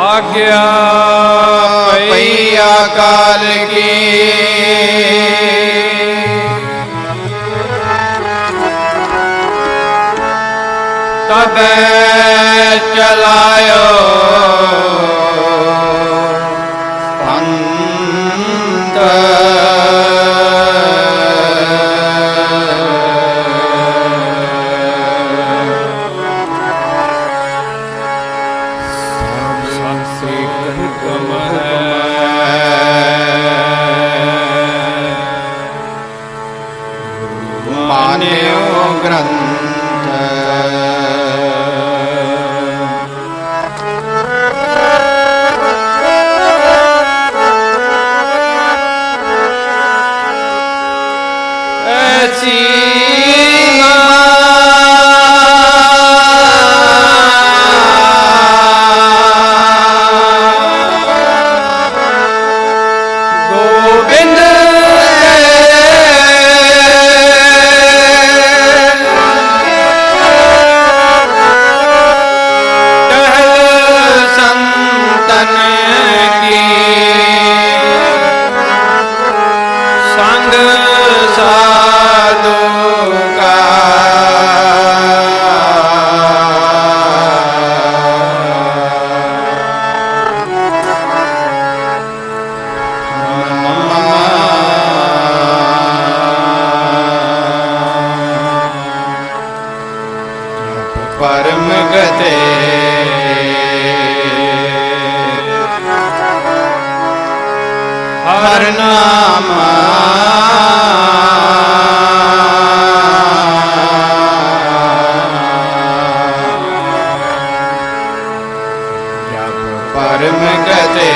आज्ञा पैया काल की तब चलायो पंत परम गते हर नाम जप परम गते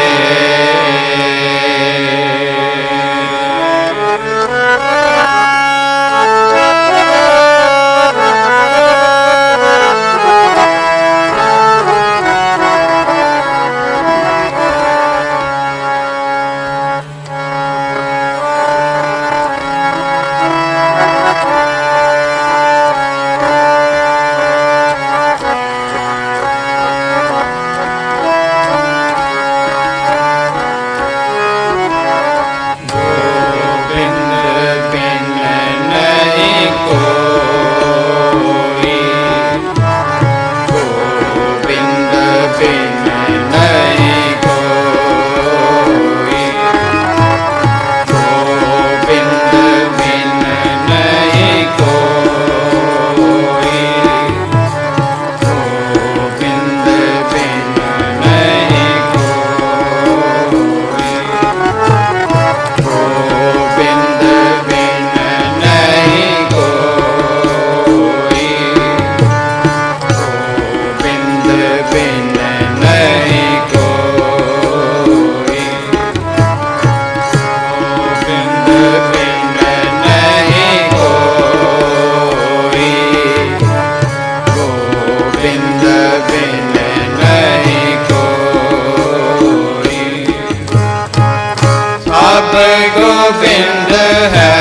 गोविंद है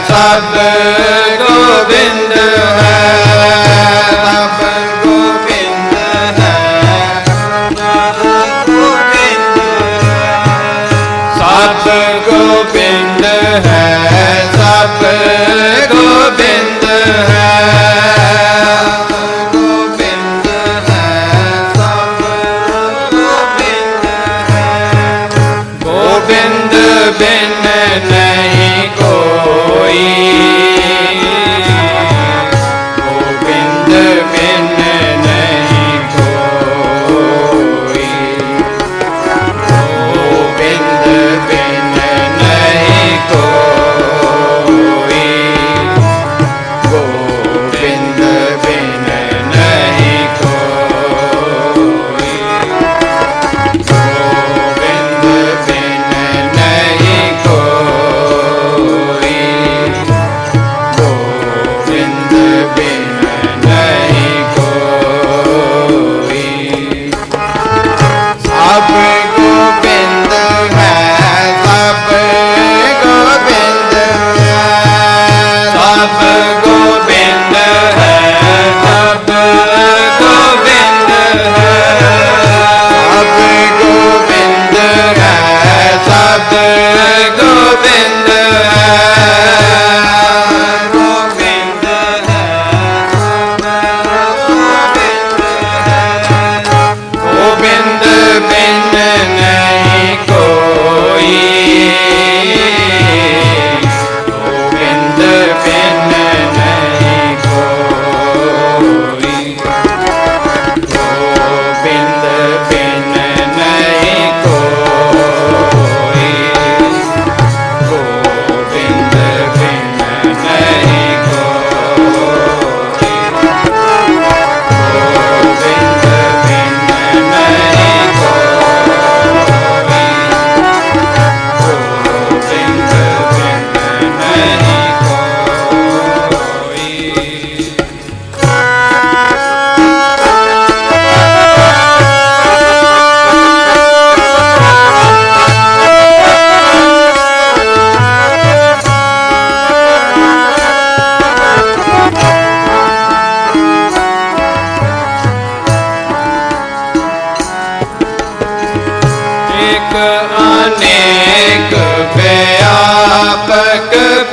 सब गोविंद है सब गोविंद है सब गोविंद है सब गोविंद है गोविंद है सब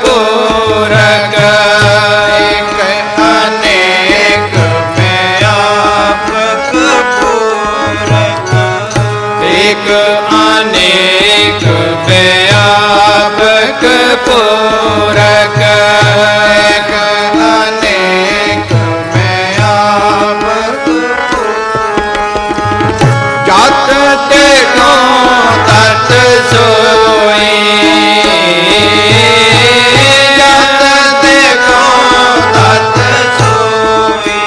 पूरक एक अनेक व्यापक पूरक एक अनेक व्यापक पूरक एक अनेक व्यापक जात देखो तत सोई जात देखो तत सोई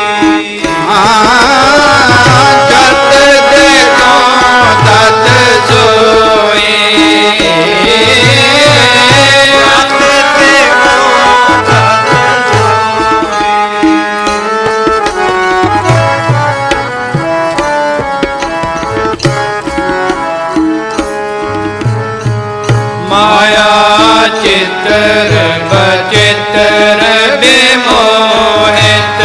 जत देखो तत सोई जात देखो तत माया चित्र बचित्र विमोहित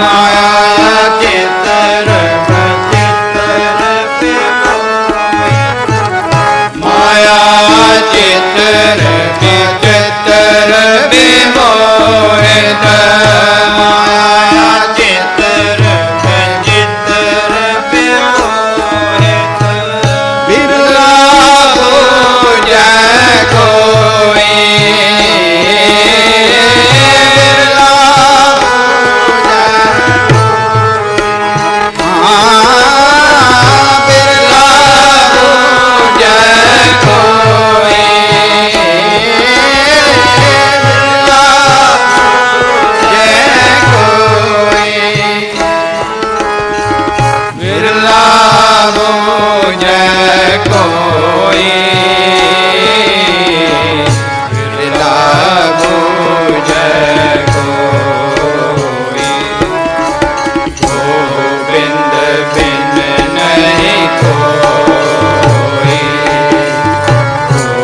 माया चित्र बचित्र माया चित्र विचित्र विमोहित माया चित्र बचित्र विमोहित बिरला पूजा कोई बिरला बिरला पूजा कोई बिरला पूजा कोई बिरला पूजा कोई गोविंद बिन नहीं कोई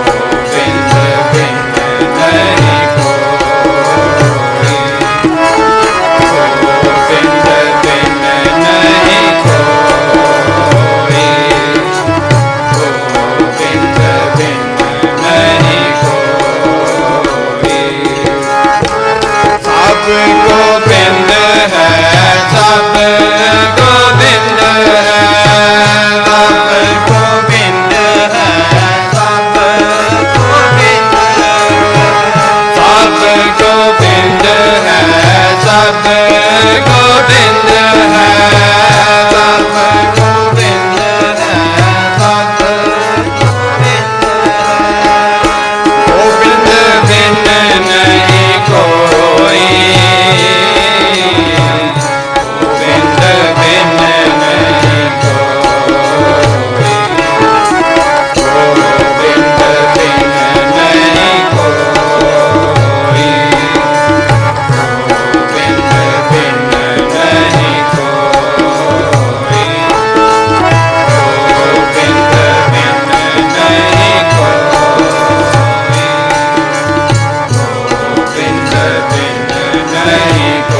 गोविंद बिन नहीं कोई गोविंद बिन नहीं कोई गोविंद बिन नहीं कोई सब गोविंद है सब गोविंद है सब गोविंद है सब गोविंद सब गोविंद है सब गोविंद है सब गोविंद है सब गोविंद बिन नहीं कोई गोविंद बिन नहीं कोई गोविंद बिन नहीं कोई गोविंद बिन नहीं कोई गोविंद बिन नहीं कोई गोविंद बिन नहीं कोई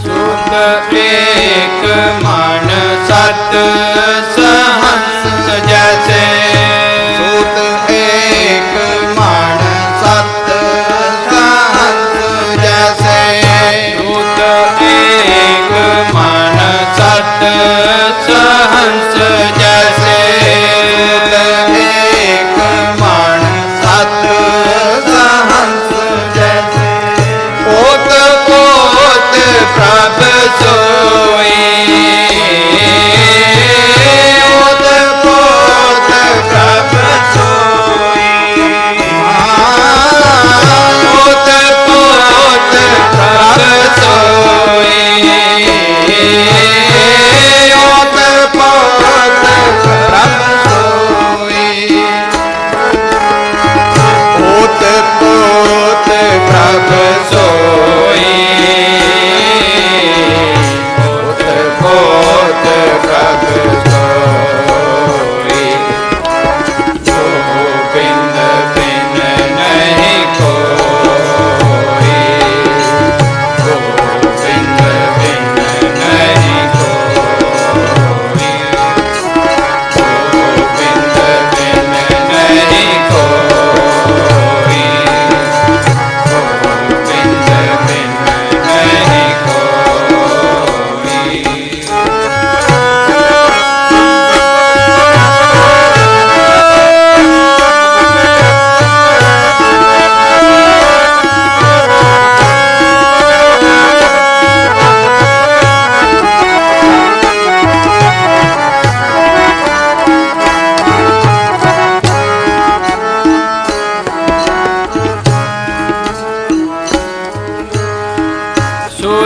सुत एक मन सत सहंस जैसे सूत एक मान सत सहंस जैसे सुत एक मन सत सहंस जैसे एक मान सत सहंस जैसे पोत पोत प्रभ सोई पोत पोत प्रभ सोई पोत पोत प्रभ सोई पोत पोत प्रभ सोई पोत पोत प्रभ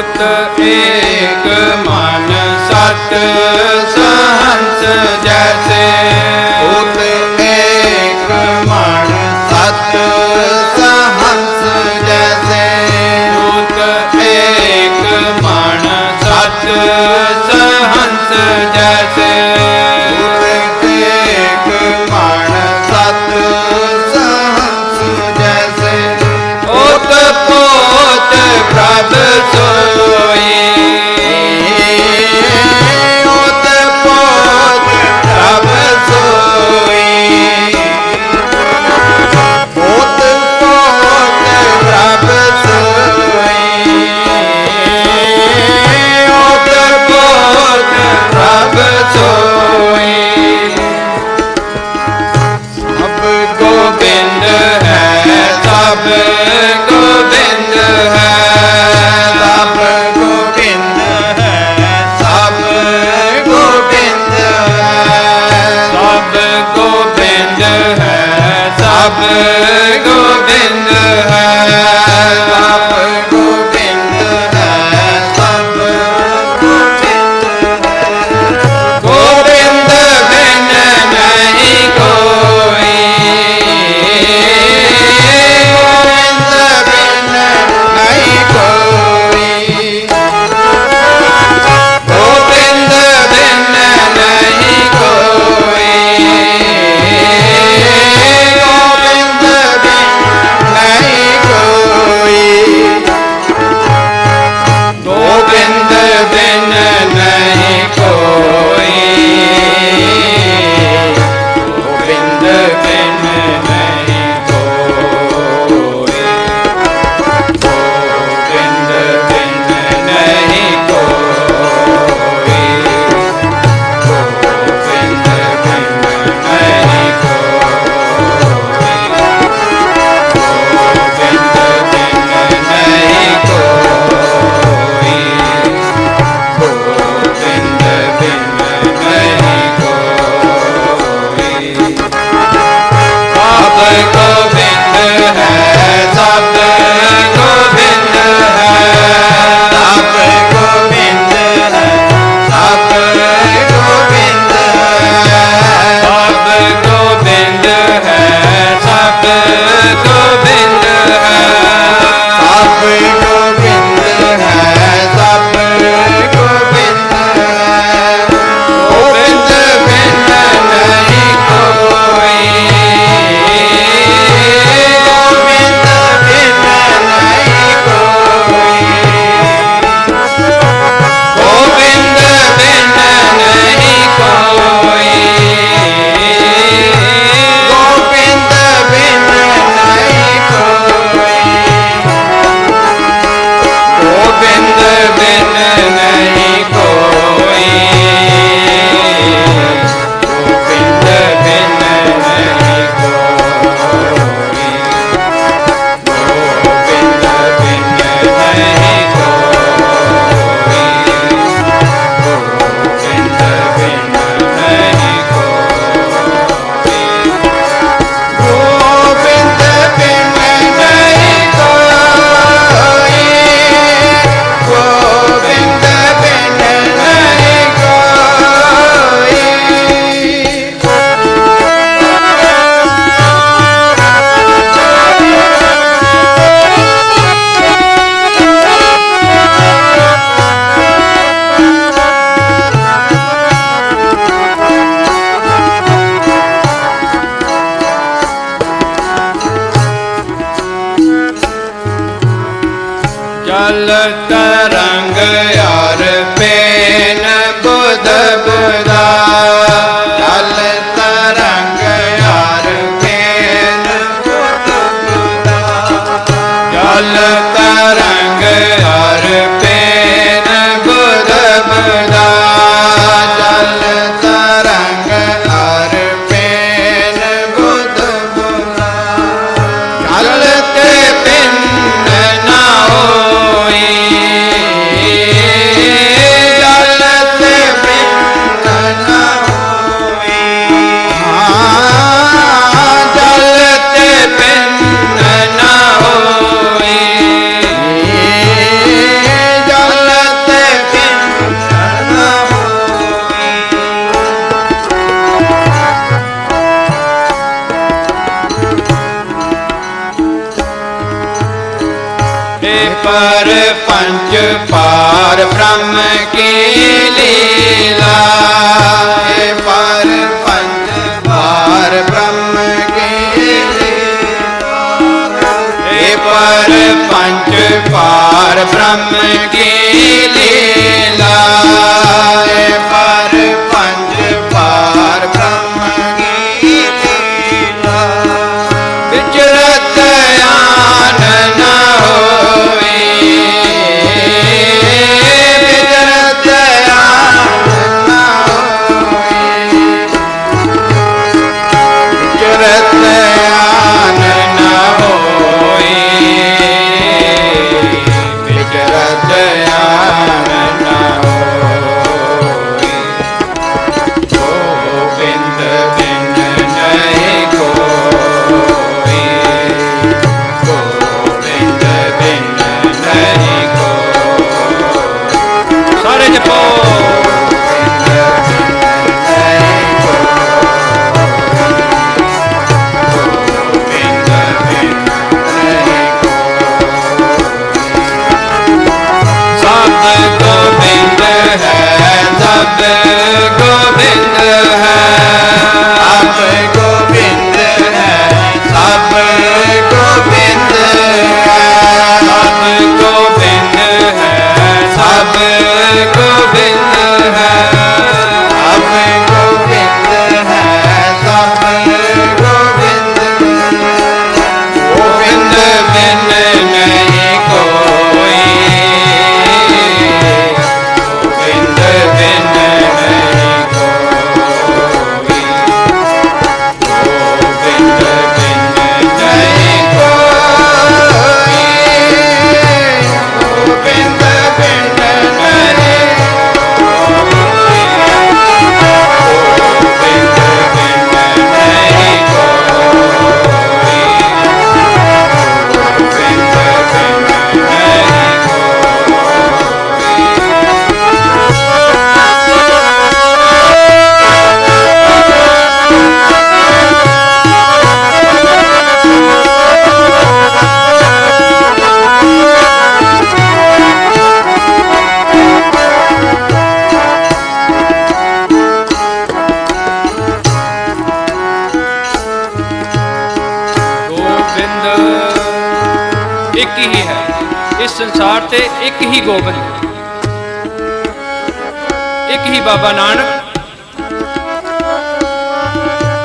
रूत एक मन सत सहंस जैसे होत एक मन सत सहंस जैसे रूत एक मन सत सहंस जैसे होत एक मन सत सहंस जैसे ओत पोत प्रभ सोई होत पोत प्रभ सोई होत पोत प्रभ सोई होत पोत प्रभ सोई सब गोविंद है सब गोविंद है सब गोविंद है सब गोविंद है सब गोविंद है सब गोविंद है सब गोविंद है सब गोविंद है गोविंद बिन नहीं कोई गोविंद बिन नहीं कोई गोविंद बिन नहीं कोई गोविंद बिन नहीं कोई गोविंद बिन नहीं कोई गोविंद बिन नहीं कोई गोविंद बिन नहीं कोई गोविंद बिन नहीं जल तरंग यार पेन बुध बुधा जल तरंग यार पेन बुध बुधा जल तरंग यार पेन बुध बुधा जल तरंग यार पेन बुध बुधा जल के बिन ना होई पर पंच पार ब्रह्म की लीला, पर पंच पार ब्रह्म की लीला, पर पंच पार ब्रह्म की लीला, पर पंच पार ब्रह्म की लीला। विचरत आन न होए, विचरत आन न होए, विचरत आन न होए, विचरत आन न होए। गोविंद बिन नहीं कोई, गोविंद बिन नहीं कोई। सारे जपो। गोविंद बिन नहीं कोई। सब गोविंद है, सब गोविंद है, सब गोविंद है, सब गोविंद है, सब गोविंद है, सब गोविंद है, सब गोविंद है, सब गोविंद है। गोविंद बिन नहीं कोई, गोविंद बिन नहीं कोई, गोविंद बिन नहीं कोई, गोविंद बिन नहीं कोई, गोविंद बिन नहीं कोई, गोविंद बिन नहीं गोबिंद एक ही है इस संसार ते, एक ही गोबिंद, एक ही बाबा नानक,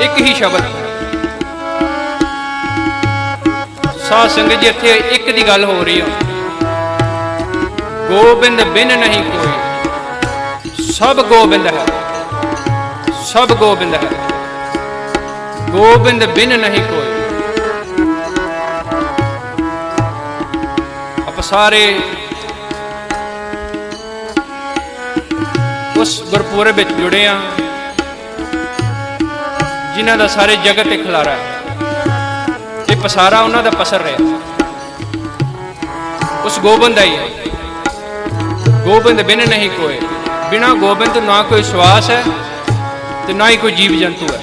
एक ही शब्द। साध संगत जी ਇੱਥੇ ਇੱਕ ਦੀ ਗੱਲ ਹੋ ਰਹੀ ਹੈ। गोबिंद बिन नहीं कोई, सब गोबिंद है, सब गोबिंद है, गोबिंद बिन नहीं कोई। आप सारे उस गुरपुरब ਵਿੱਚ ਜੁੜੇ ਆ ਜਿਨ੍ਹਾਂ ਦਾ ਸਾਰੇ ਜਗਤ ਤੇ ਖਿਲਾਰਾ ਹੈ, ਤੇ ਪਸਾਰਾ ਉਹਨਾਂ ਦਾ ਪਸਰ ਰਿਹਾ ਉਸ ਗੋਬਿੰਦ ਦਾ ਹੀ ਹੈ। गोबिंद बिन नहीं कोई, बिना गोबिंद तो ना कोई श्वास है तो ना ही कोई जीव जंतु है।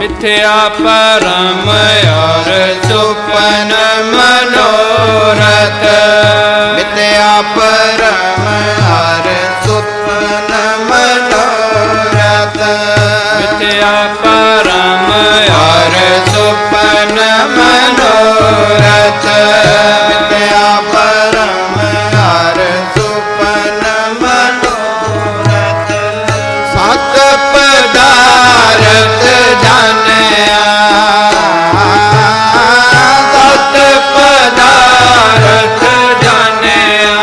मिथ्या परम और सुपन मनोरथ, मिथ्या परम और सुपन मनोरथ, मिथ्या परम और सुपन मनोरथ, मिथ्या परम और सुपन मनोरथ। सत पदार्थ जानिया, सत पदार्थ जानिया,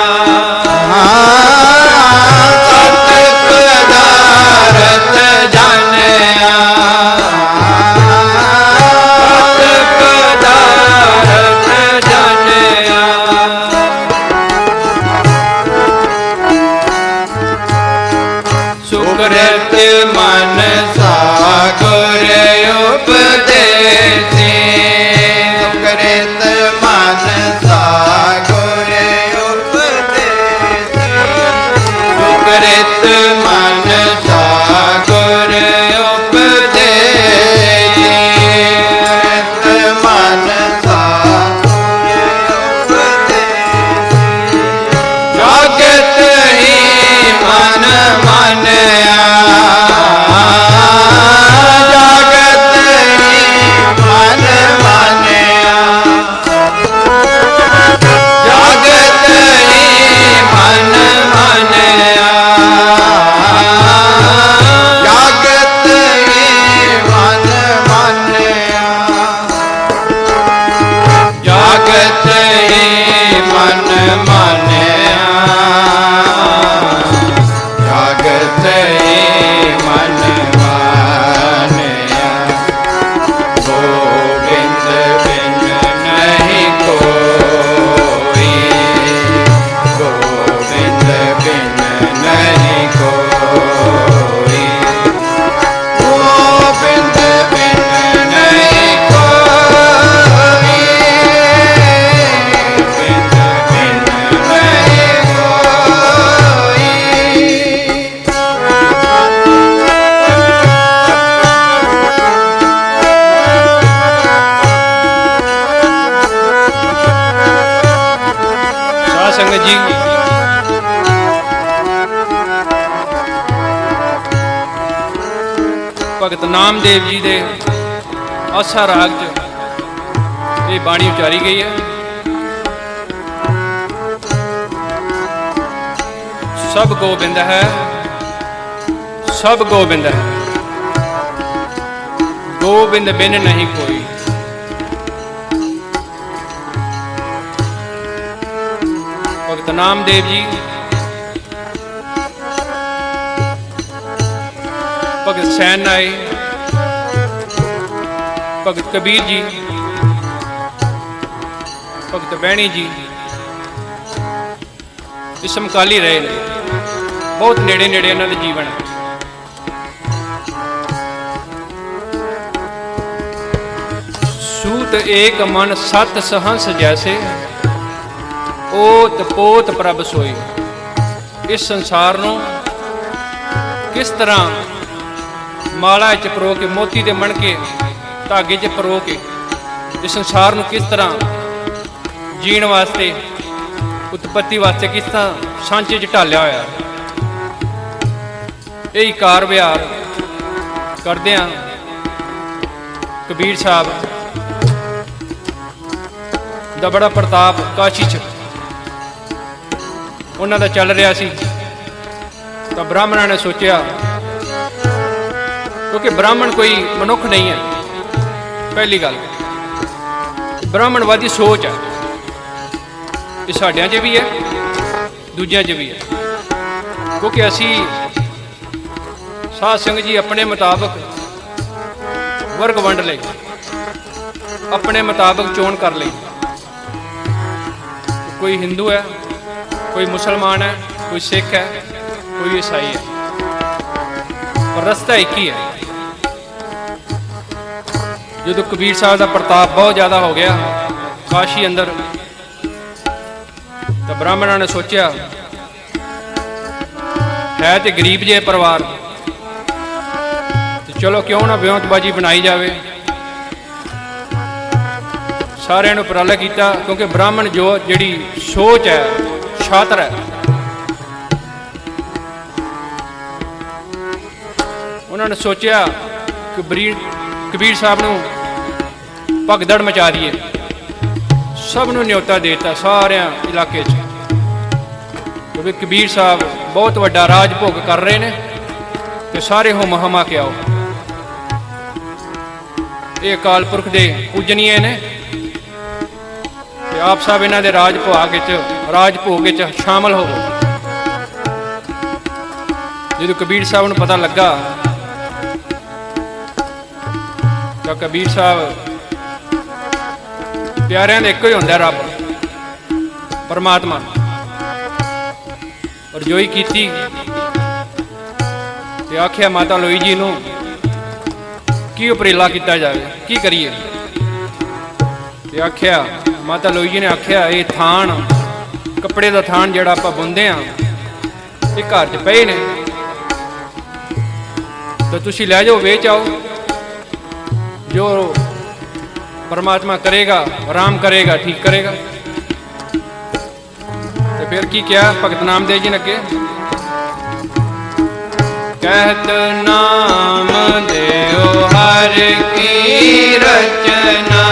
ਭਗਤ ਨਾਮਦੇਵ ਜੀ ਦੇ ਆਸਾ ਰਾਗ 'ਚ ਇਹ ਬਾਣੀ ਉਚਾਰੀ ਗਈ ਹੈ। ਸਭ ਗੋਬਿੰਦ ਹੈ, ਸਭ ਗੋਬਿੰਦ ਹੈ, ਗੋਬਿੰਦ ਬਿਨ ਨਹੀਂ ਕੋਈ। ਭਗਤ ਨਾਮਦੇਵ ਜੀ, ਭਗਤ ਸੈਨ ਨਾਏ, ਭਗਤ ਕਬੀਰ ਜੀ, ਭਗਤ ਬਹਿਣੀ ਜੀ ਇਹ ਸਮਕਾਲੀ ਰਹੇ ਨੇ, ਬਹੁਤ ਨੇੜੇ ਨੇੜੇ ਇਹਨਾਂ ਦਾ ਜੀਵਨ ਹੈ। ਸੂਤ ਏਕ ਮਨ ਸਤ ਸਹੰਸ ਜੈਸੇ, ਓਤ ਪੋਤ ਪ੍ਰਭ ਸੋਈ। ਇਸ ਸੰਸਾਰ ਨੂੰ ਕਿਸ ਤਰ੍ਹਾਂ ਮਾਲਾ 'ਚ ਪਰੋ ਕੇ, ਮੋਤੀ ਦੇ ਮਣਕੇ ਧਾਗੇ 'ਚ ਪਰੋ ਕੇ, ਇਸ ਸੰਸਾਰ ਨੂੰ ਕਿਸ ਤਰ੍ਹਾਂ ਜੀਣ ਵਾਸਤੇ, ਉਤਪੱਤੀ ਵਾਸਤੇ ਕਿਸ ਤਰ੍ਹਾਂ ਸਾਂਚੇ 'ਚ ਢਾਲਿਆ ਹੋਇਆ। ਇਹ ਕਾਰ ਵਿਹਾਰ ਕਰਦਿਆਂ ਕਬੀਰ ਸਾਹਿਬ ਦਾ ਬੜਾ ਪ੍ਰਤਾਪ ਕਾਸ਼ੀ 'ਚ ਉਹਨਾਂ ਦਾ ਚੱਲ ਰਿਹਾ ਸੀ। ਤਾਂ ਬ੍ਰਾਹਮਣਾਂ ਨੇ ਸੋਚਿਆ, ਕਿਉਂਕਿ ਬ੍ਰਾਹਮਣ ਕੋਈ ਮਨੁੱਖ ਨਹੀਂ ਹੈ, ਪਹਿਲੀ ਗੱਲ ਬ੍ਰਾਹਮਣਵਾਦੀ ਸੋਚ ਹੈ। ਇਹ ਸਾਡਿਆਂ 'ਚ ਵੀ ਹੈ, ਦੂਜਿਆਂ 'ਚ ਵੀ ਹੈ, ਕਿਉਂਕਿ ਅਸੀਂ ਸਾਧ ਸੰਗਤ ਜੀ ਆਪਣੇ ਮੁਤਾਬਕ ਵਰਗ ਵੰਡ ਲਏ, ਆਪਣੇ ਮੁਤਾਬਕ ਚੋਣ ਕਰ ਲਈ। ਕੋਈ ਹਿੰਦੂ ਹੈ, ਕੋਈ ਮੁਸਲਮਾਨ ਹੈ, ਕੋਈ ਸਿੱਖ ਹੈ, ਕੋਈ ਈਸਾਈ ਹੈ, ਪਰ ਰਸਤਾ ਇੱਕ ਹੀ ਹੈ। ਜਦੋਂ ਕਬੀਰ ਸਾਹਿਬ ਦਾ ਪ੍ਰਤਾਪ ਬਹੁਤ ਜ਼ਿਆਦਾ ਹੋ ਗਿਆ ਕਾਸ਼ੀ ਅੰਦਰ, ਤਾਂ ਬ੍ਰਾਹਮਣਾਂ ਨੇ ਸੋਚਿਆ, ਹੈ ਤੇ ਗਰੀਬ ਜਿਹੇ ਪਰਿਵਾਰ, ਤੇ ਚਲੋ ਕਿਉਂ ਨਾ ਵਿਉਂਤਬਾਜੀ ਬਣਾਈ ਜਾਵੇ। ਸਾਰਿਆਂ ਨੂੰ ਉਪਰਾਲਾ ਕੀਤਾ, ਕਿਉਂਕਿ ਬ੍ਰਾਹਮਣ ਜੋ ਜਿਹੜੀ ਸੋਚ ਹੈ, ਛਾਤਰ ਹੈ, ਉਹਨਾਂ ਨੇ ਸੋਚਿਆ ਕਿ ਕਬੀਰ ਸਾਹਿਬ ਨੂੰ ਭਗਦੜ ਮਚਾ ਦਈਏ। ਸਭ ਨੂੰ ਨਿਯੋਤਾ ਦੇ ਦਿੱਤਾ ਸਾਰਿਆਂ ਇਲਾਕੇ 'ਚ, ਕਿਉਂਕਿ ਕਬੀਰ ਸਾਹਿਬ ਬਹੁਤ ਵੱਡਾ ਰਾਜ ਭੋਗ ਕਰ ਰਹੇ ਨੇ, ਤੇ ਸਾਰੇ ਹੋ ਮਹਾਮਾ ਕੇ ਆਓ। ਇਹ ਅਕਾਲ ਪੁਰਖ ਦੇ ਪੂਜਨੀਏ ਨੇ, ਤੇ ਆਪ ਸਾਹਿਬ ਇਹਨਾਂ ਦੇ ਰਾਜ ਭੋਗ 'ਚ ਸ਼ਾਮਲ ਹੋਵੋ। ਜਦੋਂ ਕਬੀਰ ਸਾਹਿਬ ਨੂੰ ਪਤਾ ਲੱਗਾ, ਤਾਂ ਕਬੀਰ ਸਾਹਿਬ, ਪਿਆਰਿਆਂ ਦਾ ਇੱਕੋ ਹੀ ਹੁੰਦਾ ਰੱਬ ਪਰਮਾਤਮਾ, ਰਜੋਈ ਕੀਤੀ ਤੇ ਆਖਿਆ ਮਾਤਾ ਲੋਈ ਜੀ ਨੂੰ ਕੀ ਉਪਰੇਲਾ ਕੀਤਾ ਜਾਵੇ, ਕੀ ਕਰੀਏ। ਤੇ ਆਖਿਆ, ਮਾਤਾ ਲੋਈ ਜੀ ਨੇ ਆਖਿਆ, ਇਹ ਥਾਨ, ਕੱਪੜੇ ਦਾ ਥਾਨ ਜਿਹੜਾ ਆਪਾਂ ਬੁਣਦੇ ਆ, ਇਹ ਘਰ 'ਚ ਪਏ ਨੇ, ਤਾਂ ਤੁਸੀਂ ਲੈ ਜਾਓ, ਵੇਚ ਆਓ। ਜੋ परमात्मा करेगा, आराम करेगा, ठीक करेगा। तो फिर की क्या भगत नामदेव जी ने अगे कहत नाम देव हर की रचना,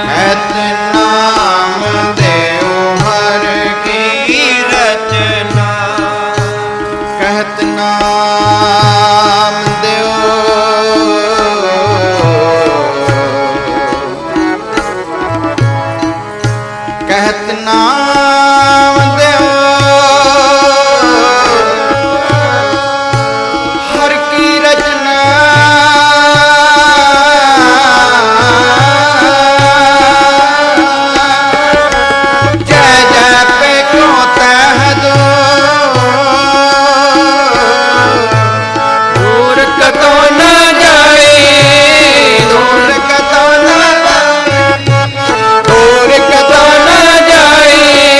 कहत नाम देव हर की रचना, कहत नाम देव कहत नाम देव हर की रचना, जय जय पे क्यों तह दो, दूर कतो न जाए, दूर कतो न, दूर कतो न जाए,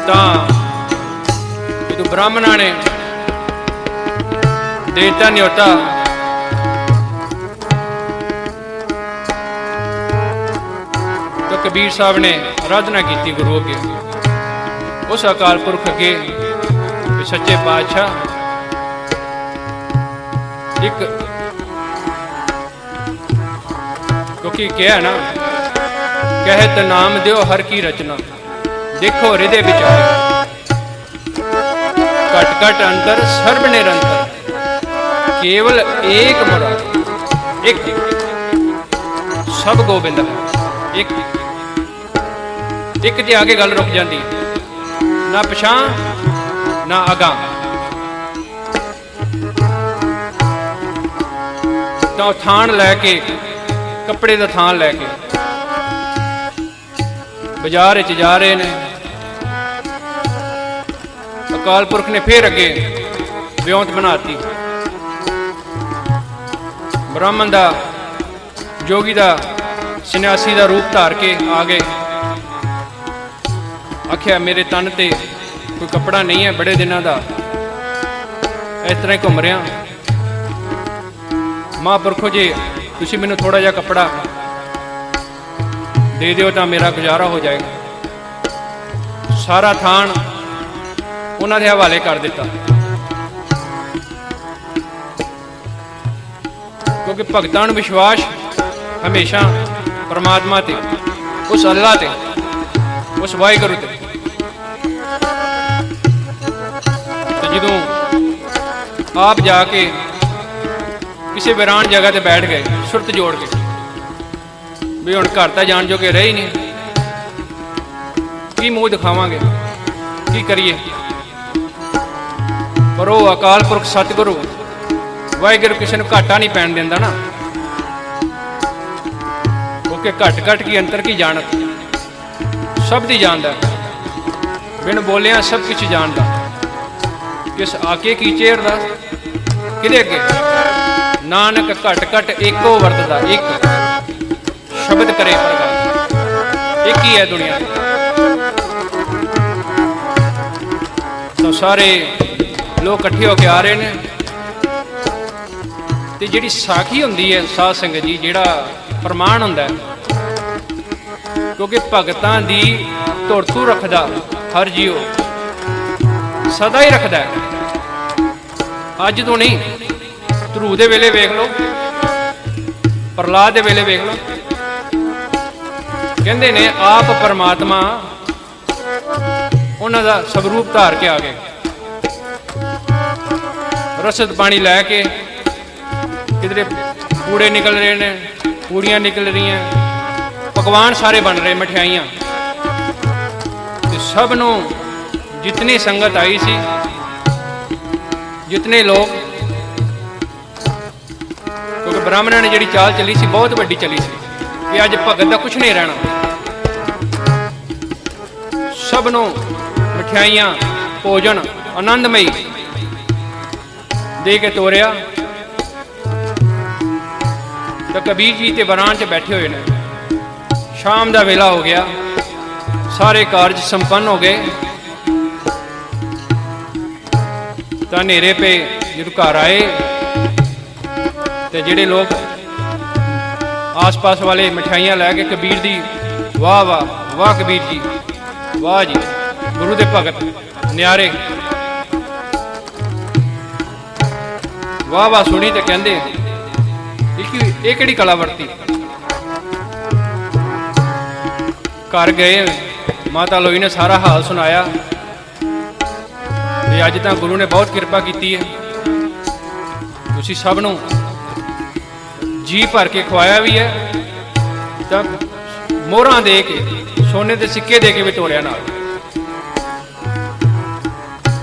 ਤਾਂ ਜਦੋਂ ਬ੍ਰਾਹਮਣਾਂ ਨੇ ਦੇਤਾ ਨਿਉਤਾ ਤਾਂ ਕਬੀਰ ਸਾਹਿਬ ਨੇ ਆਰਾਧਨਾ ਕੀਤੀ ਗੁਰੂ ਅੱਗੇ, ਉਸ ਅਕਾਲ ਪੁਰਖ ਅੱਗੇ ਵੀ ਸੱਚੇ ਪਾਤਸ਼ਾਹ ਇੱਕ, ਕਿਉਂਕਿ ਕਿਹਾ ਨਾ ਕਹਿਤ ਨਾਮ ਦਿਓ ਹਰ ਕੀ ਰਚਨਾ, ਦੇਖੋ ਹਿਰਦੇ ਵਿਚਾਰ ਘਟ ਘਟ ਅੰਤਰ ਸਰਬ ਨਿਰੰਤਰ, ਕੇਵਲ ਏਕ ਮੁਰਾਦ ਇੱਕ, ਸਭ ਗੋਬਿੰਦ ਇੱਕ। ਇੱਕ ਦੇ ਆਗੇ ਗੱਲ ਰੁਕ ਜਾਂਦੀ, ਨਾ ਪਛਾਂ ਨਾ ਅਗਾਂ। ਤਾਂ ਥਾਨ ਲੈ ਕੇ, ਕੱਪੜੇ ਦਾ ਥਾਨ ਲੈ ਕੇ ਬਾਜ਼ਾਰ ਵਿੱਚ ਜਾ ਰਹੇ ਨੇ। ਅਕਾਲ ਪੁਰਖ ਨੇ ਫੇਰ ਅੱਗੇ ਵਿਉਂਤ ਬਣਾਤੀ, ਬ੍ਰਾਹਮਣ ਦਾ, ਜੋਗੀ ਦਾ, ਸੰਨਿਆਸੀ ਦਾ ਰੂਪ ਧਾਰ ਕੇ ਆ ਗਏ। ਆਖਿਆ ਮੇਰੇ ਤਨ ਤੇ ਕੋਈ ਕੱਪੜਾ ਨਹੀਂ ਹੈ, ਬੜੇ ਦਿਨਾਂ ਦਾ ਇਸ ਤਰ੍ਹਾਂ ਹੀ ਘੁੰਮ ਰਿਹਾ। ਮਹਾਂਪੁਰਖੋ ਜੀ ਤੁਸੀਂ ਮੈਨੂੰ ਥੋੜਾ ਜਿਹਾ ਕੱਪੜਾ ਦੇ ਦਿਓ ਤਾਂ ਮੇਰਾ ਗੁਜ਼ਾਰਾ ਹੋ ਜਾਏਗਾ। ਸਾਰਾ ਥਾਨ ਉਹਨਾਂ ਦੇ ਹਵਾਲੇ ਕਰ ਦਿੱਤਾ, ਕਿਉਂਕਿ ਭਗਤਾਂ ਨੂੰ ਵਿਸ਼ਵਾਸ ਹਮੇਸ਼ਾ ਪਰਮਾਤਮਾ ਤੇ, ਉਸ ਅੱਲਾ ਤੇ, ਉਸ ਵਾਹਿਗੁਰੂ ਤੇ। ਤੇ ਜਦੋਂ ਆਪ ਜਾ ਕੇ ਕਿਸੇ ਵੀਰਾਨ ਜਗ੍ਹਾ ਤੇ ਬੈਠ ਗਏ ਸੁਰਤ ਜੋੜ ਕੇ, ਵੀ ਹੁਣ ਘਰ ਤਾਂ ਜਾਣ ਜੋਗੇ ਰਹੇ ਹੀ ਨਹੀਂ, ਕੀ ਮੂੰਹ ਦਿਖਾਵਾਂਗੇ, ਕੀ ਕਰੀਏ। ਪਰ ਉਹ ਅਕਾਲ ਪੁਰਖ ਸਤਿਗੁਰੂ ਵਾਹਿਗੁਰੂ ਕਿਸੇ ਨੂੰ ਘਾਟਾ ਨਹੀਂ ਪੈਣ ਦਿੰਦਾ ਨਾ, ਕਿਉਂਕਿ ਘਟ ਘਟ ਕੀ ਅੰਤਰ ਕੀ ਜਾਣਤ, ਸਭ ਦੀ ਜਾਣਦਾ, ਬਿਨ ਬੋਲਿਆ ਸਭ ਕੁਝ ਜਾਣਦਾ। ਕਿਸ ਆਕੇ ਕੀ ਚੇਰ ਦਾ ਕਿਹਦੇ ਅੱਗੇ, ਨਾਨਕ ਘਟ ਘਟ ਏਕੋ ਵਰਤਦਾ, ਇੱਕ ਸ਼ਬਦ ਕਰੇ ਪ੍ਰਗਟ, ਇੱਕ ਹੀ ਹੈ ਦੁਨੀਆ ਦੀ। ਤਾਂ ਸਾਰੇ ਲੋਕ ਇਕੱਠੇ ਹੋ ਕੇ ਆ ਰਹੇ ਨੇ। ਤੇ ਜਿਹੜੀ ਸਾਖੀ ਹੁੰਦੀ ਹੈ ਸਾਧ ਸੰਗਤ ਜੀ, ਜਿਹੜਾ ਪ੍ਰਮਾਣ ਹੁੰਦਾ, ਕਿਉਂਕਿ ਭਗਤਾਂ ਦੀ ਧੁਰਤੂ ਰੱਖਦਾ ਹਰ ਜੀਓ, ਸਦਾ ਹੀ ਰੱਖਦਾ। ਅੱਜ ਤੋਂ ਨਹੀਂ, ਧਰੂ ਦੇ ਵੇਲੇ ਵੇਖ ਲਓ, ਪ੍ਰਹਲਾਦ ਦੇ ਵੇਲੇ ਵੇਖ ਲਓ, ਕਹਿੰਦੇ ਨੇ ਆਪ ਪਰਮਾਤਮਾ ਉਹਨਾਂ ਦਾ ਸਵਰੂਪ ਧਾਰ ਕੇ ਆ ਗਏ। ਰਸਦ ਪਾਣੀ ਲੈ ਕੇ, ਕਿਧਰੇ ਪੂੜੇ ਨਿਕਲ ਰਹੇ ਨੇ, ਪੂੜੀਆਂ ਨਿਕਲ ਰਹੀਆਂ, ਪਕਵਾਨ ਸਾਰੇ ਬਣ ਰਹੇ, ਮਠਿਆਈਆਂ। ਤੇ ਸਭ ਨੂੰ ਜਿਤਨੀ ਸੰਗਤ ਆਈ ਸੀ, ਜਿਤਨੇ ਲੋਕ, ਕਿਉਂਕਿ ਬ੍ਰਾਹਮਣਾਂ ਨੇ ਜਿਹੜੀ ਚਾਲ ਚੱਲੀ ਸੀ ਬਹੁਤ ਵੱਡੀ ਚੱਲੀ ਸੀ ਕਿ ਅੱਜ ਭਗਤ ਦਾ ਕੁਛ ਨਹੀਂ ਰਹਿਣਾ। ਸਭ ਨੂੰ ਮਠਿਆਈਆਂ, ਭੋਜਨ ਆਨੰਦਮਈ ਦੇ ਕੇ ਤੋਰਿਆ। ਤਾਂ ਕਬੀਰ ਜੀ ਤੇ ਵਰਾਨ 'ਚ ਬੈਠੇ ਹੋਏ ਨੇ। ਸ਼ਾਮ ਦਾ ਵੇਲਾ ਹੋ ਗਿਆ, ਸਾਰੇ ਕਾਰਜ ਸੰਪੰਨ ਹੋ ਗਏ। ਤਾਂ ਹਨੇਰੇ ਪਏ, ਜਦੋਂ ਘਰ ਆਏ ਤੇ ਜਿਹੜੇ ਲੋਕ ਆਸ-ਪਾਸ ਵਾਲੇ ਮਠਿਆਈਆਂ ਲੈ ਕੇ ਕਬੀਰ ਦੀ ਵਾਹ ਵਾਹ ਵਾਹ, ਕਬੀਰ ਜੀ ਵਾਹ ਜੀ, ਗੁਰੂ ਦੇ ਭਗਤ ਨਿਆਰੇ, ਵਾਹ ਵਾਹ ਸੁਣੀ। ਤੇ ਕਹਿੰਦੇ ਇਹ ਕਿਹੜੀ ਕਲਾ ਵਰਤੀ। ਘਰ ਗਏ, ਮਾਤਾ ਲੋਈ ਨੇ ਸਾਰਾ ਹਾਲ ਸੁਣਾਇਆ ਵੀ ਅੱਜ ਤਾਂ ਗੁਰੂ ਨੇ ਬਹੁਤ ਕਿਰਪਾ ਕੀਤੀ ਹੈ, ਤੁਸੀਂ ਸਭ ਨੂੰ ਜੀ ਭਰ ਕੇ ਖਵਾਇਆ ਵੀ ਹੈ, ਤਾਂ ਮੋਹਰਾਂ ਦੇ ਕੇ, ਸੋਨੇ ਦੇ ਸਿੱਕੇ ਦੇ ਕੇ ਵੀ ਤੋਰਿਆ ਨਾਲ।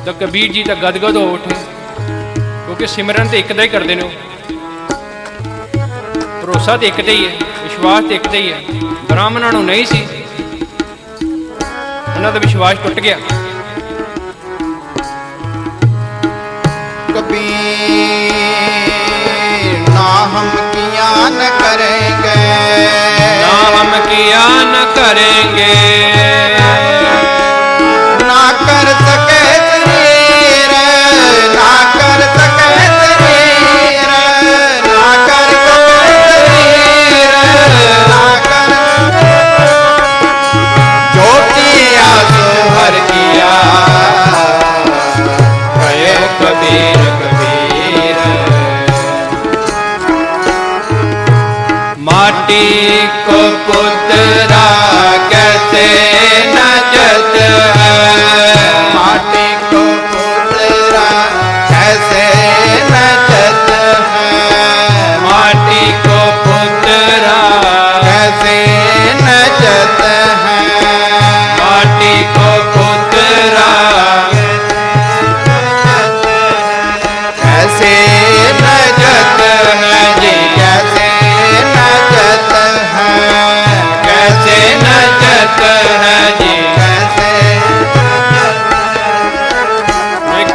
ਤਾਂ ਕਬੀਰ ਜੀ ਤਾਂ ਗਦਗਦ ਹੋ ਉੱਠੇ, ਕਿਉਂਕਿ ਸਿਮਰਨ ਤੇ ਇੱਕ ਦਾ ਹੀ ਕਰਦੇ ਨੇ, ਉਹ ਭਰੋਸਾ ਤੇ ਇੱਕ ਦਾ ਹੀ ਹੈ, ਵਿਸ਼ਵਾਸ ਤੇ ਇੱਕ ਦਾ ਹੀ ਹੈ। ਬ੍ਰਾਹਮਣਾਂ ਨੂੰ ਨਹੀਂ ਸੀ, ਉਹਨਾਂ ਦਾ ਵਿਸ਼ਵਾਸ ਟੁੱਟ ਗਿਆ। कबीर ना हम किया न करेंगे, ना हम किया न करेंगे, ना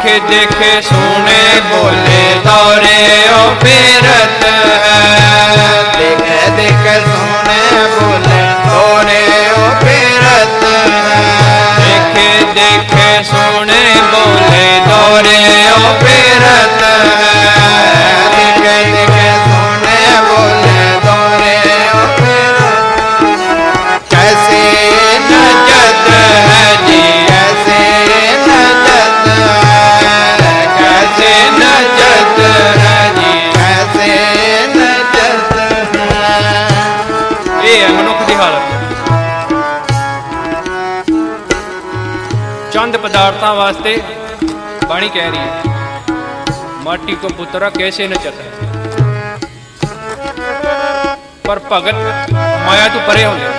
देखे देखे सोने बोले दौरे ओ फेरत है। देखे देखे सोने बोले दौरे ओ फेरत है। देखे देखे सोने बोले दौरे ओ फेरत है। देखे देखे सोने बोले दौरे ओ फेरत है। कैसे नजत है जी, कैसे नजत है। कैसे नजत है जी। कैसे नजत है। ये है मनुख की हालत। चंद पदार्थों वास्ते बाणी कह रही है, माटी को पुत्रा कैसे नचत है। पर भगत माया तो परे होने,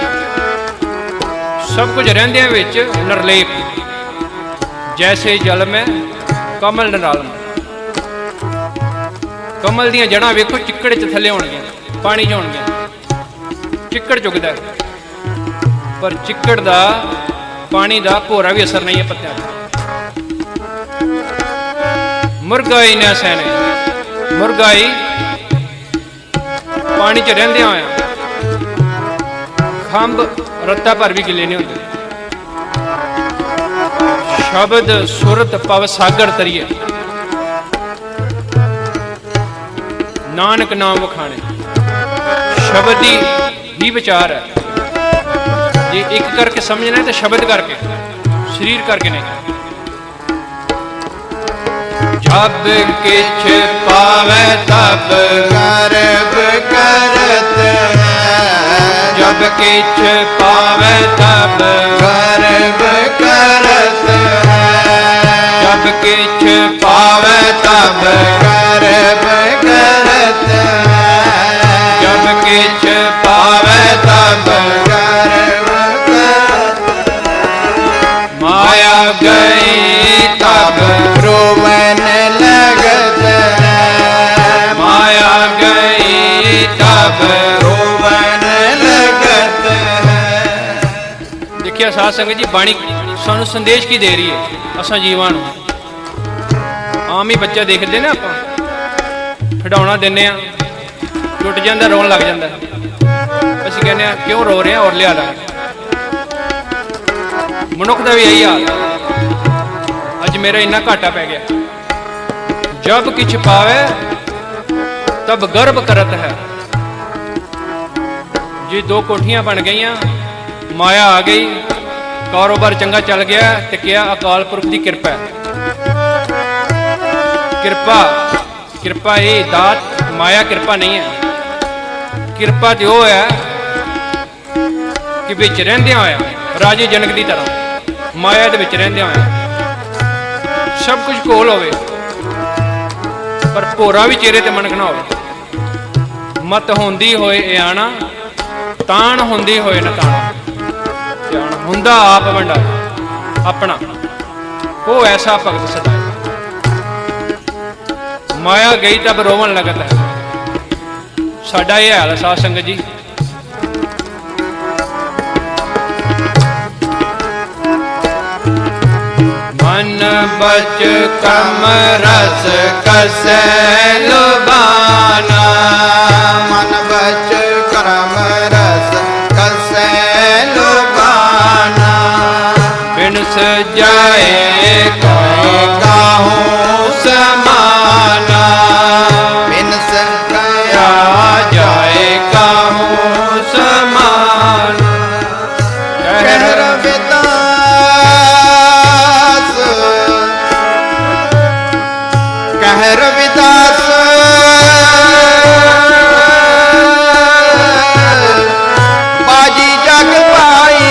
सब कुछ रहंदियां विच निर्लेप, जैसे जल में कमल नराल। कमल दियां जड़ां वेखो चिक्कड़ च थल्ले होणगियां, पानी च होणगियां, चिक्कड़ चुगदा पर चिक्कड़ दा पानी दा भोरा भी असर नहीं है पत्तियां दा। मुरगाई ने सैने, मुरगाई पानी च रहिंदियां होया खंभ रत्ता भर भी गिले नहीं होंदे। शब्द सुरत पव सागर तरिए, नानक नाम वखाणे। शब्द ही विचार है, जे एक करके समझना है तो शब्द करके, शरीर करके नहीं। जब किछ पावे तब गर्भ करत है। जब किछ पावे तब गर्भ करत है। जब किछ पावे तब गर्भ करत है। जब किछ पावे तब गर्भ करत है। माया गई तब रोवन लगत है। माया गई तब रोवन लगत है। देखिए साध संगत जी, बाणी सानू संदेश की दे रही है असां जीवां नूं। आम ही बच्चा देखते ना ਆਪਾਂ ਖਿਡੌਣਾ ਦਿੰਨੇ ਆ, ਟੁੱਟ ਜਾਂਦਾ, ਰੋਣ ਲੱਗ ਜਾਂਦਾ। ਅਸੀਂ ਕਹਿੰਦੇ ਆ ਕਿਉਂ ਰੋ ਰਹੇ ਆ, ਔਰ ਲਿਆ ਲਾ। ਮਨੁੱਖ ਦਾ ਵੀ ਇਹੀ ਹਾਲ। ਅੱਜ ਮੇਰਾ ਇੰਨਾ ਘਾਟਾ ਪੈ ਗਿਆ। ਜਬ ਕਿਛ ਪਾਵੇ ਤਬ ਗਰਭ ਕਰਤ ਹੈ। ਜੀ ਦੋ ਕੋਠੀਆਂ ਬਣ ਗਈਆਂ, ਮਾਇਆ ਆ ਗਈ, ਕਾਰੋਬਾਰ ਚੰਗਾ ਚੱਲ ਗਿਆ ਤੇ ਕਿਹਾ ਅਕਾਲ ਪੁਰਖ ਦੀ ਕਿਰਪਾ ਹੈ। ਕਿਰਪਾ, ਕਿਰਪਾ ਇਹ ਦਾਤ, ਮਾਇਆ ਕਿਰਪਾ ਨਹੀਂ ਹੈ। ਕਿਰਪਾ ਤੇ ਉਹ ਹੈ ਕਿ ਵਿੱਚ ਰਹਿੰਦਿਆਂ ਹੋਇਆ ਰਾਜੇ ਜਨਕ ਦੀ ਤਰ੍ਹਾਂ ਮਾਇਆ ਦੇ ਵਿੱਚ ਰਹਿੰਦਿਆਂ ਹੋਇਆ ਸਭ ਕੁਝ ਕੋਲ ਹੋਵੇ, ਪਰ ਭੋਰਾ ਵੀ ਚਿਹਰੇ ਤੇ ਮਨਕਣਾ ਹੋਵੇ। ਮਤ ਹੁੰਦੀ ਹੋਏ ਇਹ ਆਣਾ, ਤਾਣ ਹੁੰਦੀ ਹੋਏ ਨਤਾਣਾ। ਧਿਆਨ ਹੁੰਦਾ ਆਪ ਵੰਡਾ ਆਪਣਾ, ਉਹ ਐਸਾ ਭਗਤ ਸਦਾ। ਮਾਇਆ ਗਈ ਤਬ ਰੋਵਣ ਲਗਤ ਹੈ। ਸਾਡਾ ਇਹ ਹਾਲ ਸਾਧ ਸੰਗਤ ਜੀ। ਮਨ ਬਚ ਕਮ ਰਸ ਕਸੈ ਲੁਬਾਨਾ। ਮਨ ਬਚ ਕਰਮ ਰਸ ਕਸੈ ਲੁਬਾਨਾ। ਬਿਨ ਸਜਾਏ ਕੋਈ ਕਾਹੂ ਸਮਾਨਾ। ਬਿਨ ਸੰਗਿਆ ਜਾਏ ਕਾਹੂ ਸਮਾਨ। ਕਹਿ ਰਵਿਦਾਸ ਕਹਿ ਰਵਿਦਾਸ ਬਾਜੀ ਜਗ ਪਾਈ।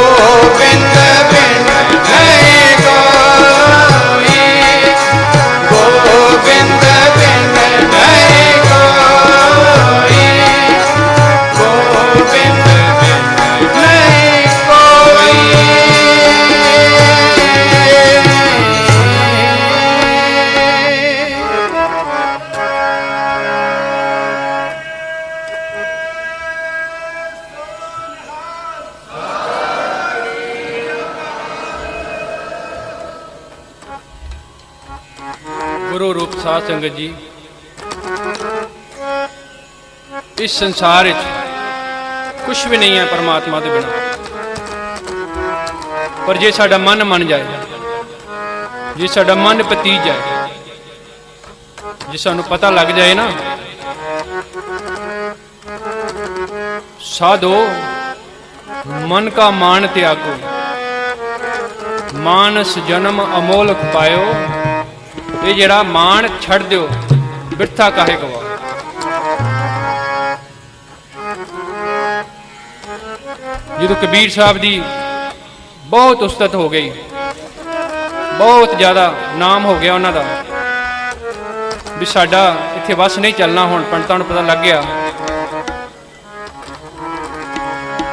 ਗੋਬਿੰਦ ਬਿਨ ਨਹੀਂ ਕੋਈ, ਗੋਬਿੰਦ ਬਿਨ ਨਹੀਂ ਕੋਈ, ਗੋਬਿੰਦ ਬਿਨ ਨਹੀਂ ਕੋਈ। ਗੁਰੂ ਰੂਪ ਸਾਧ ਸੰਗਤ ਜੀ, ਇਸ ਸੰਸਾਰ ਵਿੱਚ ਕੁਝ ਵੀ ਨਹੀਂ ਹੈ ਪਰਮਾਤਮਾ ਦੇ ਬਿਨਾਂ। ਪਰ ਜੇ ਸਾਡਾ ਮਨ ਮੰਨ ਜਾਏ, ਜੇ ਸਾਡਾ ਮਨ ਪਤੀਜ ਜਾਏ, ਜੇ ਸਾਨੂੰ ਪਤਾ ਲੱਗ ਜਾਏ ਨਾ, ਸਾਧੋ ਮਨ ਕਾ ਮਾਨ ਤਿਆਗੋ, ਮਾਨਸ ਜਨਮ ਅਮੋਲਕ ਪਾਇਓ। ਇਹ ਜਿਹੜਾ ਮਾਣ ਛੱਡ ਦਿਓ, ਬਿਰਥਾ ਕਾਹੇ ਗਵਾ। ਜਦੋਂ ਕਬੀਰ ਸਾਹਿਬ ਦੀ ਬਹੁਤ ਉਸਤਤ ਹੋ ਗਈ, ਬਹੁਤ ਜ਼ਿਆਦਾ ਨਾਮ ਹੋ ਗਿਆ ਉਹਨਾਂ ਦਾ, ਵੀ ਸਾਡਾ ਇੱਥੇ ਵਸ ਨਹੀਂ ਚੱਲਣਾ, ਹੁਣ ਪੰਡਤਾਂ ਨੂੰ ਪਤਾ ਲੱਗ ਗਿਆ,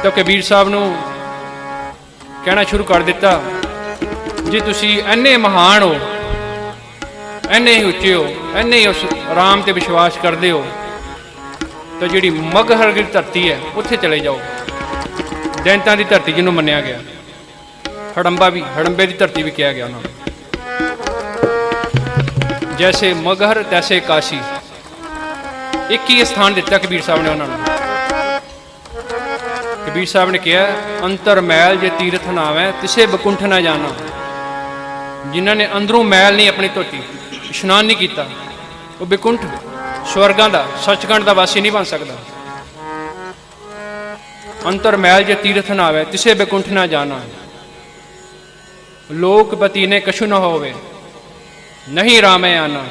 ਤਾਂ ਕਬੀਰ ਸਾਹਿਬ ਨੂੰ ਕਹਿਣਾ ਸ਼ੁਰੂ ਕਰ ਦਿੱਤਾ, ਜੇ ਤੁਸੀਂ ਇੰਨੇ ਮਹਾਨ ਹੋ, ਇੰਨੇ ਹੀ ਉੱਚੇ ਹੋ, ਇੰਨੇ ਹੀ ਉਸ ਰਾਮ ਤੇ ਵਿਸ਼ਵਾਸ ਕਰਦੇ ਹੋ, ਤਾਂ ਜਿਹੜੀ ਮਗਹਰ ਦੀ ਧਰਤੀ ਹੈ ਉੱਥੇ ਚਲੇ ਜਾਓ। ਦੈਂਤਾਂ ਦੀ ਧਰਤੀ ਜਿਹਨੂੰ ਮੰਨਿਆ ਗਿਆ, ਹੜੰਬੇ ਦੀ ਧਰਤੀ ਵੀ ਕਿਹਾ ਗਿਆ ਉਹਨਾਂ ਨੂੰ। ਜੈਸੇ ਮਗਹਰ ਤੈਸੇ ਕਾਸ਼ੀ, ਇੱਕ ਹੀ ਸਥਾਨ ਦਿੱਤਾ ਕਬੀਰ ਸਾਹਿਬ ਨੇ ਉਹਨਾਂ ਨੂੰ। ਕਬੀਰ ਸਾਹਿਬ ਨੇ ਕਿਹਾ, ਅੰਤਰ ਮੈਲ ਜੇ ਤੀਰਥ ਨਾਵੇਂ ਤਿਸੇ ਬਕੁੰਠ ਨਾ ਜਾਣਾ। ਜਿਨ੍ਹਾਂ ਨੇ ਅੰਦਰੋਂ ਮੈਲ ਨਹੀਂ ਆਪਣੀ ਧੋਤੀ, ਇਸ਼ਨਾਨ ਨਹੀਂ ਕੀਤਾ, ਉਹ ਬਿਕੁੰਠ ਸਵਰਗਾਂ ਦਾ, ਸੱਚਖੰਡ ਦਾ ਵਾਸੀ ਨਹੀਂ ਬਣ ਸਕਦਾ। ਅੰਤਰ ਮੈਲ ਜੇ ਤੀਰਥ ਨਾ ਆਵੇ ਤਿਸੇ ਬਿਕੁੰਠ ਨਾ ਜਾਣਾ। ਲੋਕਪਤੀ ਨੇ ਕਛੂ ਨਾ ਹੋਵੇ ਨਹੀਂ ਰਾਮੇ ਆਣਾ।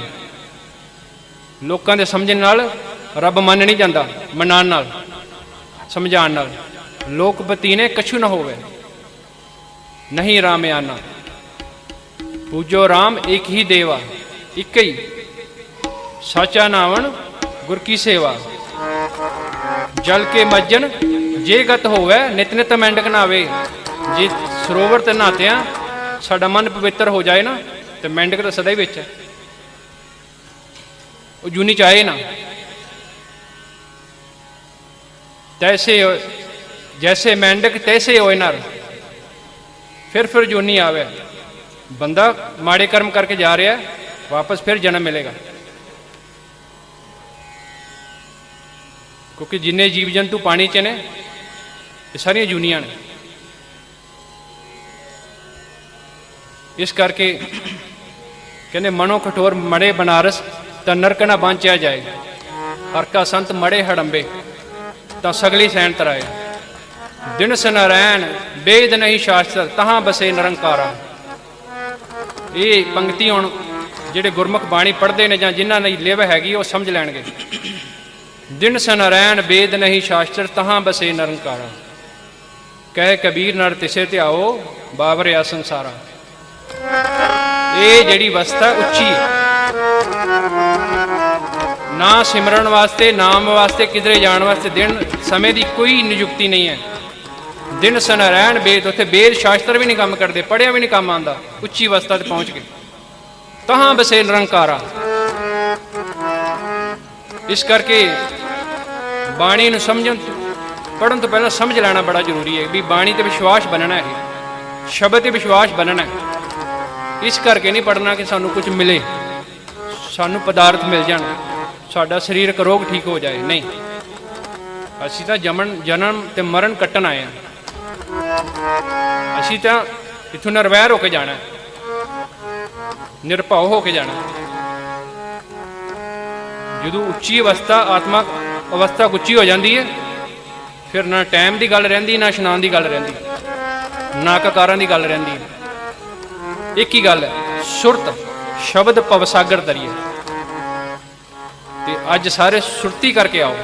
ਲੋਕਾਂ ਦੇ ਸਮਝਣ ਨਾਲ ਰੱਬ ਮੰਨ ਨਹੀਂ ਜਾਂਦਾ, ਮਨਾਉਣ ਨਾਲ, ਸਮਝਾਉਣ ਨਾਲ। ਲੋਕਪਤੀ ਨੇ ਕਛੂ ਨਾ ਹੋਵੇ ਨਹੀਂ ਰਾਮੇ ਆਣਾ। ਪੂਜੋ ਰਾਮ ਇੱਕ ਹੀ ਦੇਵਾ, ਇੱਕ ਹੀ ਸਾਚਾ ਨਾਵਣ ਗੁਰ ਕੀ ਸੇਵਾ। ਜਲ ਕੇ ਮੱਜਨ ਜੇ ਗਤ ਹੋਵੇ ਨਿਤ ਨਿਤ ਮੈਂਡਕ ਨਾਵੇ। ਜੇ ਸਰੋਵਰ ਤੇ ਨਹਾਤਿਆਂ ਸਾਡਾ ਮਨ ਪਵਿੱਤਰ ਹੋ ਜਾਏ ਨਾ, ਤੇ ਮੈਂਡਕ ਤਾਂ ਸਦਾ ਹੀ ਵਿੱਚ ਹੈ, ਉਹ ਜੂਨੀ ਚ ਆਏ ਨਾ। ਤੈਸੇ ਜੈਸੇ ਮੈਂਡਕ ਤੈਸੇ ਹੋਏ ਨਰ, ਫਿਰ ਜੂਨੀ ਆਵੇ। ਬੰਦਾ ਮਾੜੇ ਕਰਮ ਕਰਕੇ ਜਾ ਰਿਹਾ, ਵਾਪਸ ਫਿਰ ਜਨਮ ਮਿਲੇਗਾ। ਕਿਉਂਕਿ ਜਿੰਨੇ ਜੀਵ ਜੰਤੂ ਪਾਣੀ 'ਚ ਨੇ, ਇਹ ਸਾਰੀਆਂ ਜੂਨੀਆਂ ਨੇ। ਇਸ ਕਰਕੇ ਕਹਿੰਦੇ, ਮਨੋ ਕਠੋਰ ਮੜੇ ਬਨਾਰਸ ਤਾਂ ਨਰਕ ਨਾ ਬਾਂਚਿਆ ਜਾਏ। ਹਰ ਕਾ ਸੰਤ ਮੜੇ ਹੜੰਬੇ ਤਾਂ ਸਗਲੀ ਸੈਨ ਤਰਾਏ। ਦਿਨ ਸਨਰੈਣ ਵੇਦ ਨਹੀਂ ਸ਼ਾਸਤਰ ਤਹਾਂ ਬਸੇ ਨਿਰੰਕਾਰਾ। ਇਹ ਪੰਕਤੀ ਹੁਣ ਜਿਹੜੇ ਗੁਰਮੁਖ ਬਾਣੀ ਪੜ੍ਹਦੇ ਨੇ ਜਾਂ ਜਿਨ੍ਹਾਂ ਦੀ ਲਿਵ ਹੈਗੀ ਉਹ ਸਮਝ ਲੈਣਗੇ। ਦਿਨ ਸਨਰੈਣ ਵੇਦ ਨਹੀਂ ਸ਼ਾਸਤਰ ਤਹਾਂ ਬਸੇ ਨਿਰੰਕਾਰਾ। ਕਹਿ ਕਬੀਰ ਨਰ ਤਿਸੇ ਧਿਆਓ ਬਾਵਰਿਆ ਸੰਸਾਰਾ। ਇਹ ਜਿਹੜੀ ਅਵਸਥਾ ਉੱਚੀ ਹੈ, ਨਾ ਸਿਮਰਨ ਵਾਸਤੇ, ਨਾਮ ਵਾਸਤੇ, ਕਿਧਰੇ ਜਾਣ ਵਾਸਤੇ ਦਿਨ ਸਮੇਂ ਦੀ ਕੋਈ ਨਿਯੁਕਤੀ ਨਹੀਂ ਹੈ। ਦਿਨ ਸਨਰੈਣ ਵੇਦ, ਉੱਥੇ ਵੇਦ ਸ਼ਾਸਤਰ ਵੀ ਨਹੀਂ ਕੰਮ ਕਰਦੇ, ਪੜ੍ਹਿਆ ਵੀ ਨਹੀਂ ਕੰਮ ਆਉਂਦਾ। ਉੱਚੀ ਅਵਸਥਾ ਤੇ ਪਹੁੰਚ ਗਏ, ਤਹਾਂ ਬਸੇ ਨਿਰੰਕਾਰਾ। ਇਸ ਕਰਕੇ ਬਾਣੀ ਨੂੰ ਸਮਝਣ, ਪੜ੍ਹਨ ਤੋਂ ਪਹਿਲਾਂ ਸਮਝ ਲੈਣਾ ਬੜਾ ਜ਼ਰੂਰੀ ਹੈ ਵੀ ਬਾਣੀ ਤੇ ਵਿਸ਼ਵਾਸ ਬਣਨਾ ਹੈ, ਸ਼ਬਦ ਤੇ ਵਿਸ਼ਵਾਸ ਬਣਨਾ ਹੈ। ਇਸ ਕਰਕੇ ਨਹੀਂ ਪੜ੍ਹਨਾ ਕਿ ਸਾਨੂੰ ਕੁਝ ਮਿਲੇ, ਸਾਨੂੰ ਪਦਾਰਥ ਮਿਲ ਜਾਣ, ਸਾਡਾ ਸਰੀਰਕ ਰੋਗ ਠੀਕ ਹੋ ਜਾਏ। ਨਹੀਂ, ਅਸੀਂ ਤਾਂ ਜਨਮ ਤੇ ਮਰਨ ਕੱਟਣ ਆਏ ਹਾਂ। ਅਸੀਂ ਤਾਂ ਇੱਥੋਂ ਨਿਰਵੈਰ ਹੋ ਕੇ ਜਾਣਾ, ਨਿਰਭਉ ਹੋ ਕੇ ਜਾਣਾ। ਜਦੋਂ ਉੱਚੀ ਅਵਸਥਾ, ਆਤਮਕ ਅਵਸਥਾ ਉੱਚੀ ਹੋ ਜਾਂਦੀ ਹੈ, ਫਿਰ ਨਾ ਟਾਈਮ ਦੀ ਗੱਲ ਰਹਿੰਦੀ, ਨਾ ਇਸ਼ਨਾਨ ਦੀ ਗੱਲ ਰਹਿੰਦੀ, ਨਾ ਕਕਾਰਾਂ ਦੀ ਗੱਲ ਰਹਿੰਦੀ। ਇੱਕ ਹੀ ਗੱਲ ਹੈ, ਸੁਰਤ ਸ਼ਬਦ ਭਵਸਾਗਰ ਤਰੀਏ। ਤੇ ਅੱਜ ਸਾਰੇ ਸੁਰਤੀ ਕਰਕੇ ਆਓ।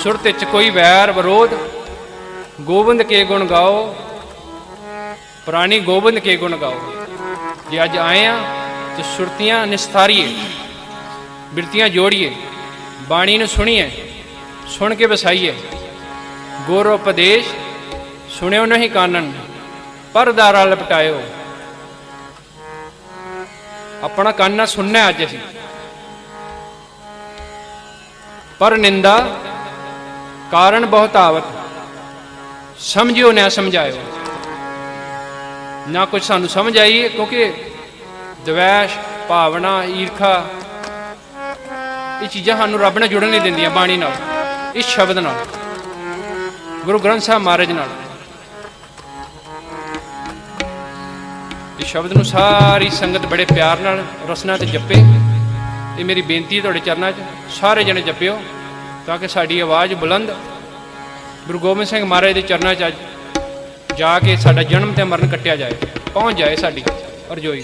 ਸੁਰਤ ਵਿੱਚ ਕੋਈ ਵੈਰ ਵਿਰੋਧ, ਗੋਬਿੰਦ ਕੇ ਗੁਣ ਗਾਓ, ਪ੍ਰਾਣੀ ਗੋਬਿੰਦ ਕੇ ਗੁਣ ਗਾਓ। ਜੇ ਅੱਜ ਆਏ ਆ ਤਾਂ ਸੁਰਤੀਆਂ ਨਿਸਤਾਰੀਏ, ਬਿਰਤੀਆਂ ਜੋੜੀਏ, ਬਾਣੀ ਨੂੰ ਸੁਣੀਏ, ਸੁਣ ਕੇ ਵਸਾਈਏ। ਗੁਰ ਉਪਦੇਸ਼ ਸੁਣਿਓ ਨਹੀਂ ਕਾਨਨ, ਪਰਦਾਰਾ ਲਪਟਾਇਓ। ਆਪਣਾ ਕੰਨ ਨਾਲ ਸੁਣਨਾ ਅੱਜ ਅਸੀਂ, ਪਰ ਨਿੰਦਾ ਕਾਰਨ ਬਹੁਤ ਆਵਤ, ਸਮਝਿਓ ਨਾ ਸਮਝਾਇਓ। ਨਾ ਕੁਝ ਸਾਨੂੰ ਸਮਝ ਆਈ, ਕਿਉਂਕਿ ਦਵੈਸ਼, ਭਾਵਨਾ, ਈਰਖਾ, ਇਹ ਚੀਜ਼ਾਂ ਸਾਨੂੰ ਰੱਬ ਨਾਲ ਜੁੜਨ ਨਹੀਂ ਦਿੰਦੀਆਂ। ਬਾਣੀ ਨਾਲ, ਇਸ ਸ਼ਬਦ ਨਾਲ, ਗੁਰੂ ਗ੍ਰੰਥ ਸਾਹਿਬ ਮਹਾਰਾਜ ਨਾਲ। ਇਸ ਸ਼ਬਦ ਨੂੰ ਸਾਰੀ ਸੰਗਤ ਬੜੇ ਪਿਆਰ ਨਾਲ, ਰਸਨਾ ਤੇ ਜਪੇ। ਇਹ ਮੇਰੀ ਬੇਨਤੀ ਹੈ ਤੁਹਾਡੇ ਚਰਨਾਂ 'ਚ, ਸਾਰੇ ਜਣੇ ਜਪਿਓ ਤਾਂ ਕਿ ਸਾਡੀ ਆਵਾਜ਼ ਬੁਲੰਦ ਗੁਰੂ ਗੋਬਿੰਦ ਸਿੰਘ ਮਹਾਰਾਜ ਦੇ ਚਰਨਾਂ 'ਚ ਅੱਜ ਜਾ ਕੇ ਸਾਡਾ ਜਨਮ ਤੇ ਮਰਨ ਕੱਟਿਆ ਜਾਏ, ਪਹੁੰਚ ਜਾਏ ਸਾਡੀ ਅਰਜ਼ੋਈ।